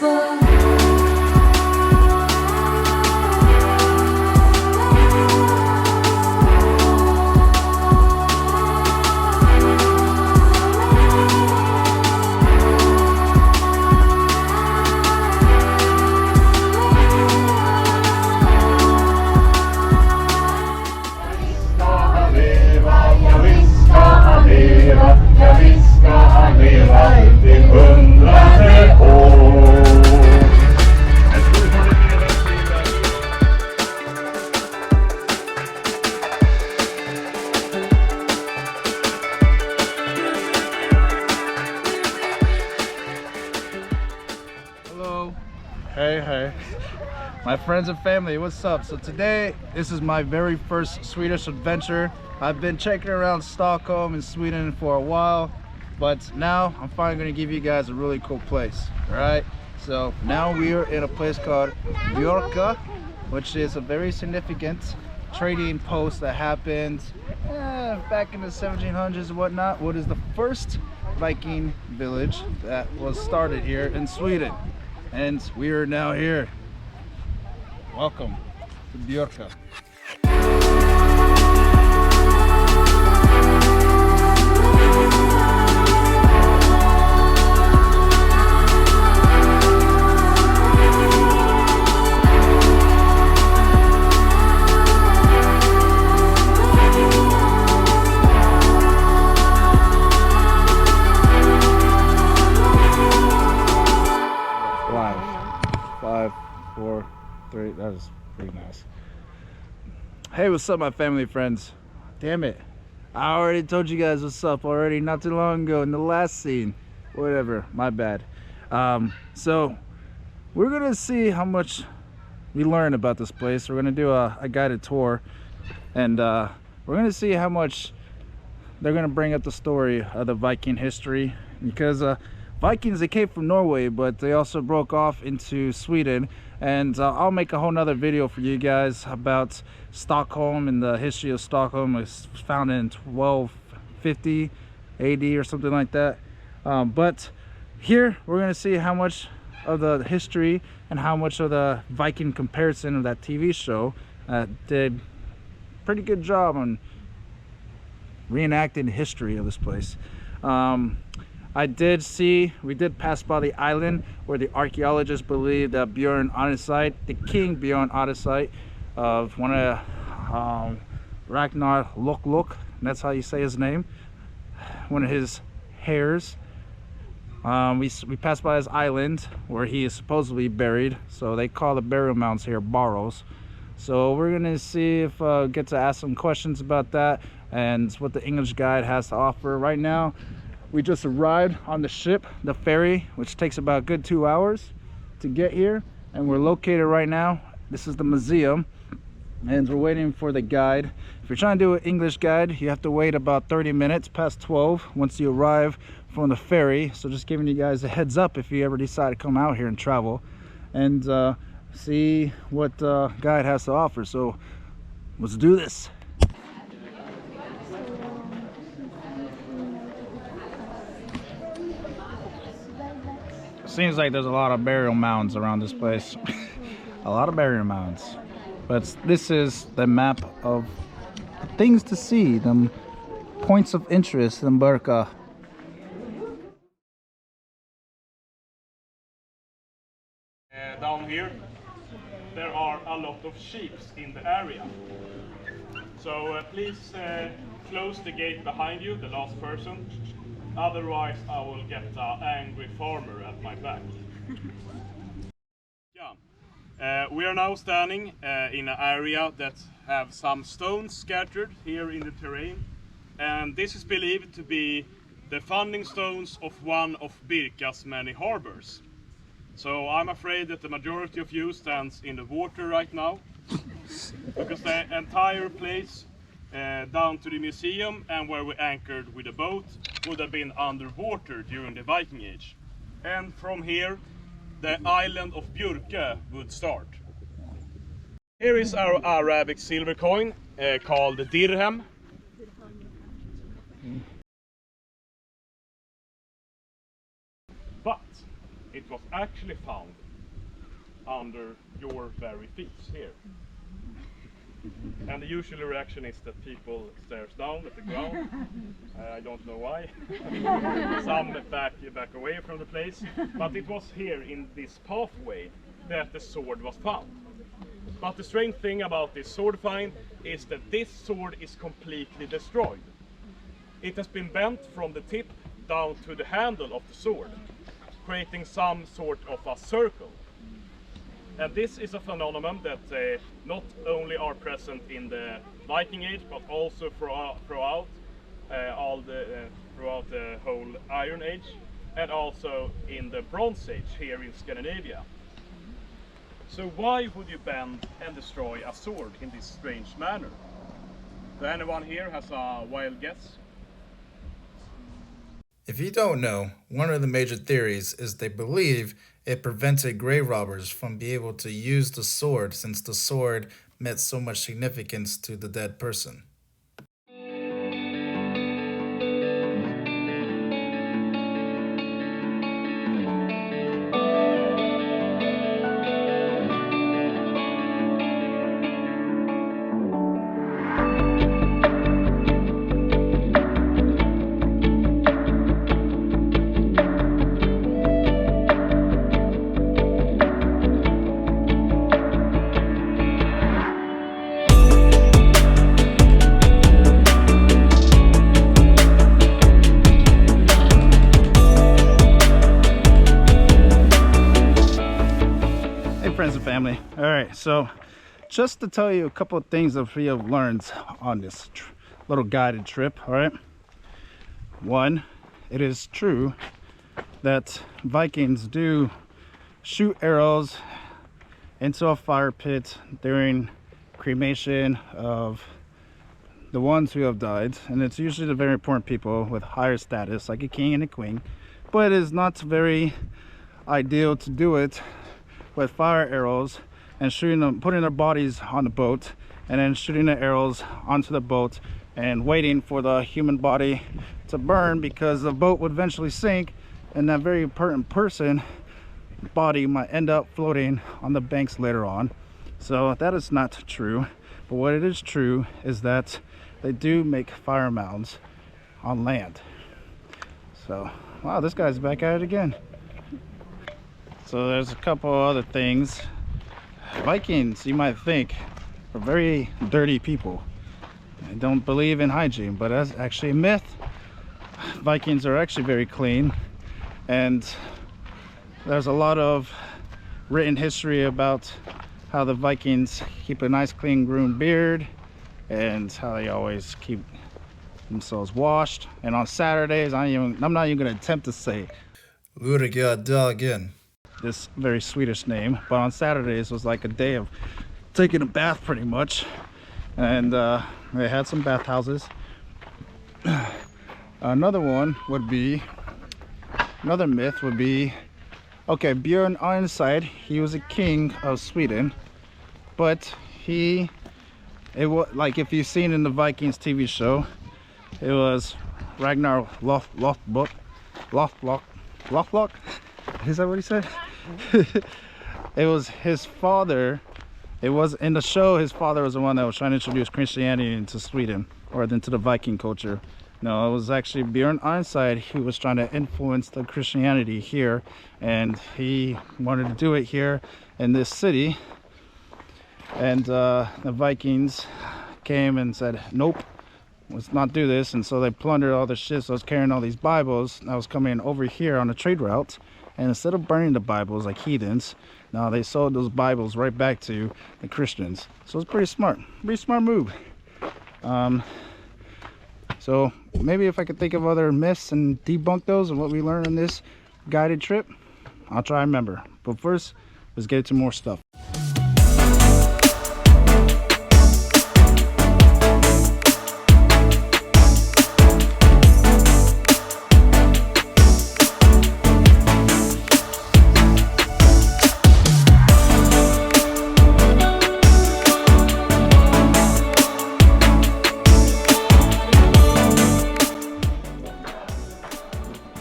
Invincible. Hey, my friends and family, what's up? So today, this is my very first Swedish adventure. I've been checking around Stockholm and Sweden for a while, but now I'm finally going to give you guys a really cool place. All right, so now we are in a place called Björkö, which is a very significant trading post that happened back in the 1700s and whatnot. What is the first Viking village that was started here in Sweden. And we are now here. Welcome to Björkö. Five, four, three. That is pretty nice. Hey, what's up, my family friends? Damn it, I already told you guys what's up already not too long ago in the last scene. Whatever, my bad. So we're gonna see how much we learn about this place. We're gonna do a guided tour, and we're gonna see how much they're gonna bring up the story of the Viking history, because Vikings, they came from Norway, but they also broke off into Sweden. And I'll make a whole nother video for you guys about Stockholm and the history of Stockholm. It was founded in 1250 AD or something like that. But here we're going to see how much of the history and how much of the Viking comparison of that TV show did a pretty good job on reenacting the history of this place. I did see, we did pass by the island where the archaeologists believe that Björn Odysseus, the king Björn Odysseus of one of Ragnar Loklok, that's how you say his name, one of his heirs. We passed by his island where he is supposedly buried, so they call the burial mounds here barrows. So we're gonna see if get to ask some questions about that and what the English guide has to offer. Right now we just arrived on the ship, the ferry, which takes about a good 2 hours to get here, and we're located right now. This is the museum, and we're waiting for the guide. If you're trying to do an English guide, you have to wait about 30 minutes past 12 once you arrive from the ferry. So just giving you guys a heads up if you ever decide to come out here and travel and see what guide has to offer. So let's do this. Seems like there's a lot of burial mounds around this place. A lot of burial mounds. But this is the map of things to see, the points of interest in Birka. Down here, there are a lot of sheep in the area. So please close the gate behind you, the last person. Otherwise, I will get an angry farmer at my back. Yeah. We are now standing in an area that have some stones scattered here in the terrain. And this is believed to be the founding stones of one of Birka's many harbors. So I'm afraid that the majority of you stands in the water right now, because the entire place down to the museum and where we anchored with the boat would have been underwater during the Viking Age. And from here, the island of Björkö would start. Here is our Arabic silver coin called the dirham. But it was actually found under your very feet here. And the usual reaction is that people stares down at the ground. I don't know why. Some back away from the place. But it was here in this pathway that the sword was found. But the strange thing about this sword find is that this sword is completely destroyed. It has been bent from the tip down to the handle of the sword, creating some sort of a circle. And this is a phenomenon that not only are present in the Viking Age, but also throughout the whole Iron Age, and also in the Bronze Age here in Scandinavia. So why would you bend and destroy a sword in this strange manner? Do anyone here has a wild guess? If you don't know, one of the major theories is they believe it prevented grave robbers from being able to use the sword since the sword meant so much significance to the dead person. Friends and family. All right, so just to tell you a couple of things that we have learned on this little guided trip. All right, one, it is true that Vikings do shoot arrows into a fire pit during cremation of the ones who have died, and it's usually the very important people with higher status like a king and a queen, but it is not very ideal to do it with fire arrows and shooting them, putting their bodies on the boat and then shooting the arrows onto the boat and waiting for the human body to burn, because the boat would eventually sink and that very important person body might end up floating on the banks later on. So that is not true, but what it is true is that they do make fire mounds on land. So wow, this guy's back at it again. So there's a couple other things. Vikings, you might think, are very dirty people. They don't believe in hygiene, but that's actually a myth. Vikings are actually very clean, and there's a lot of written history about how the Vikings keep a nice clean groomed beard and how they always keep themselves washed. And on Saturdays, I'm not even going to attempt to say again, this very Swedish name, but on Saturdays was like a day of taking a bath pretty much, and they had some bathhouses. Another myth would be, okay, Björn Ironside, he was a king of Sweden, but it was like, if you've seen in the Vikings TV show, it was Ragnar Lothbrok. Is that what he said? It was his father. It was in the show, his father was the one that was trying to introduce Christianity into Sweden, or into the Viking culture. No, it was actually Björn Ironside who was trying to influence the Christianity here, and he wanted to do it here in this city. And the Vikings came and said, nope, let's not do this. And so they plundered all the ships that was carrying all these Bibles that was coming over here on the trade route. And instead of burning the Bibles like heathens, now they sold those Bibles right back to the Christians. So it's pretty smart move. So maybe if I could think of other myths and debunk those and what we learned on this guided trip, I'll try and remember. But first, let's get into more stuff.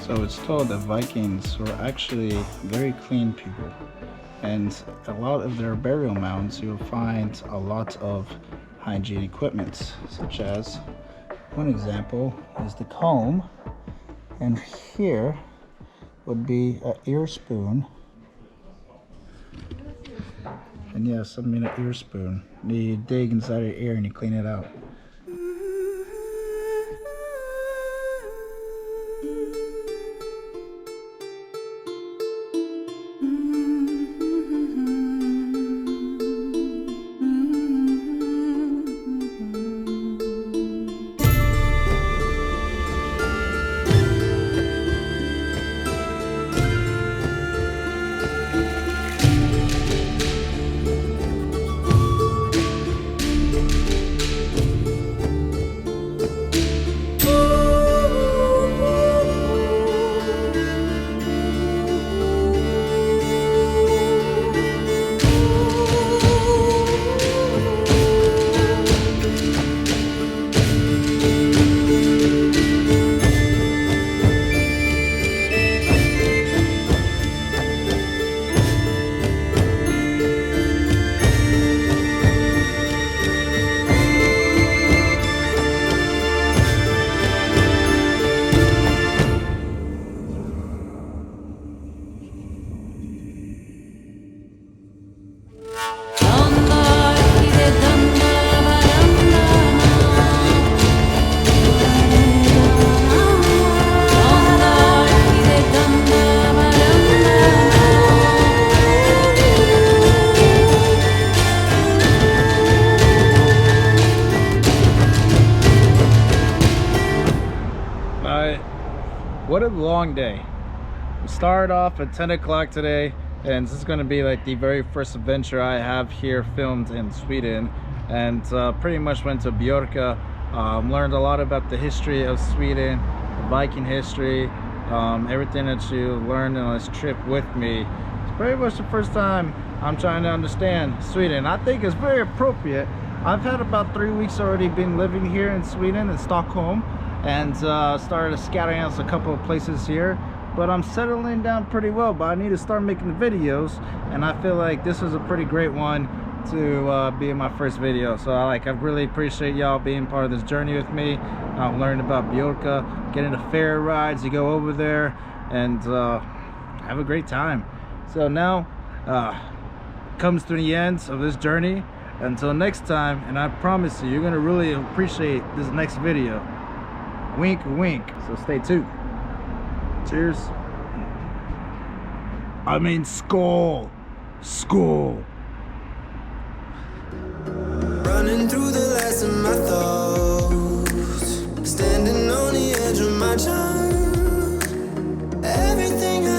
So it's told that Vikings were actually very clean people, and a lot of their burial mounds you'll find a lot of hygiene equipment, such as one example is the comb, and here would be an ear spoon. And yes, I mean an ear spoon. You dig inside your ear and you clean it out. What a long day. We started off at 10 o'clock today, and this is going to be like the very first adventure I have here filmed in Sweden, and pretty much went to Björkö, learned a lot about the history of Sweden, the Viking history, everything that you learned on this trip with me. It's pretty much the first time I'm trying to understand Sweden. I think it's very appropriate. I've had about 3 weeks already been living here in Sweden, in Stockholm, and started scouting out a couple of places here, but I'm settling down pretty well. But I need to start making videos, and I feel like this is a pretty great one to be in my first video. So I really appreciate y'all being part of this journey with me. I've learned about Björkö, getting the ferry rides. You go over there and have a great time. So now comes to the end of this journey. Until next time, and I promise you're gonna really appreciate this next video. Wink, wink. So stay tuned. Cheers. I mean, skull. Skull. Running through the last of my thoughts, standing on the edge of my time. Everything I